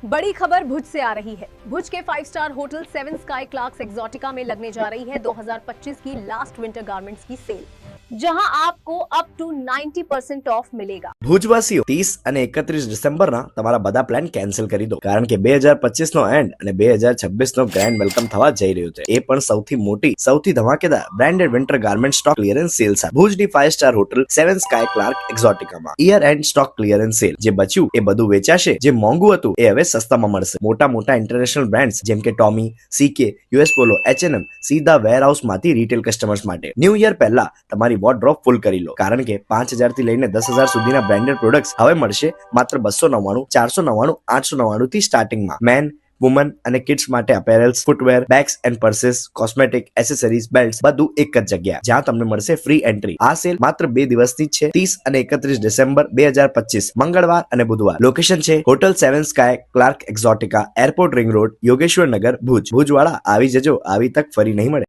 बड़ी खबर भुज से आ रही है। भुज के 5 star hotel 7 sky Clarks Exotica में लगने जा रही है 2025 की लास्ट विंटर गारमेंट्स की सेल, जहां आपको अप टू 90% ऑफ मिलेगा। ભુજવાસીઓ 30 અને 31 ડિસેમ્બરના તમારા બધા પ્લાન કેન્સલ કરી દો, કારણ કે 2025 નો એન્ડ અને 2026 નો ગ્રેન્ડ વેલકમ થવા જઈ રહ્યું છે, એ પણ સૌથી મોટી, સૌથી ધમાકેદાર branded winter garment stock clearance sale સાથે ભુજની 5 સ્ટાર હોટલ 7 સ્કાય ક્લાર્ક એક્ઝોટિકામાં year end stock clearance sale. જે બચ્યું એ બધું વેચાશે, જે મોંઘું હતું એ હવે સસ્તામાં મળશે। મોટા મોટા ઇન્ટરનેશનલ બ્રાન્ડ્સ જેમ કે ટોમી, સીકે, યુએસ પોલો, H&M સીધા વેરહાઉસ માંથી રીટેલ કસ્ટમર્સ માટે ન્યૂ યર પહેલા તમારી વોર્ડરોબ ફૂલ કરી લો, કારણ કે 5000 થી લઈને 10,000 સુધીના બ્રાન્ડેડ પ્રોડક્ટ્સ હવે મળશે માત્ર 299, 499, 899 થી સ્ટાર્ટિંગમાં। મેન, વુમન અને કિડ્સ માટે apparels, footwear, bags and purses, cosmetic, accessories, belts બધું એક જ જગ્યા, જ્યાં તમને મળશે ફ્રી એન્ટ્રી। આ સેલ માત્ર 2 દિવસની જ છે, 30 અને 31 ડિસેમ્બર 2025 મંગળવાર અને બુધવાર। લોકેશન છે hotel 7 sky clerk Exotica, airport ring road, Yogeshwar નગર, ભુજ। ભુજવાળા આવી જજો, આવી તક ફરી નહીં મળે।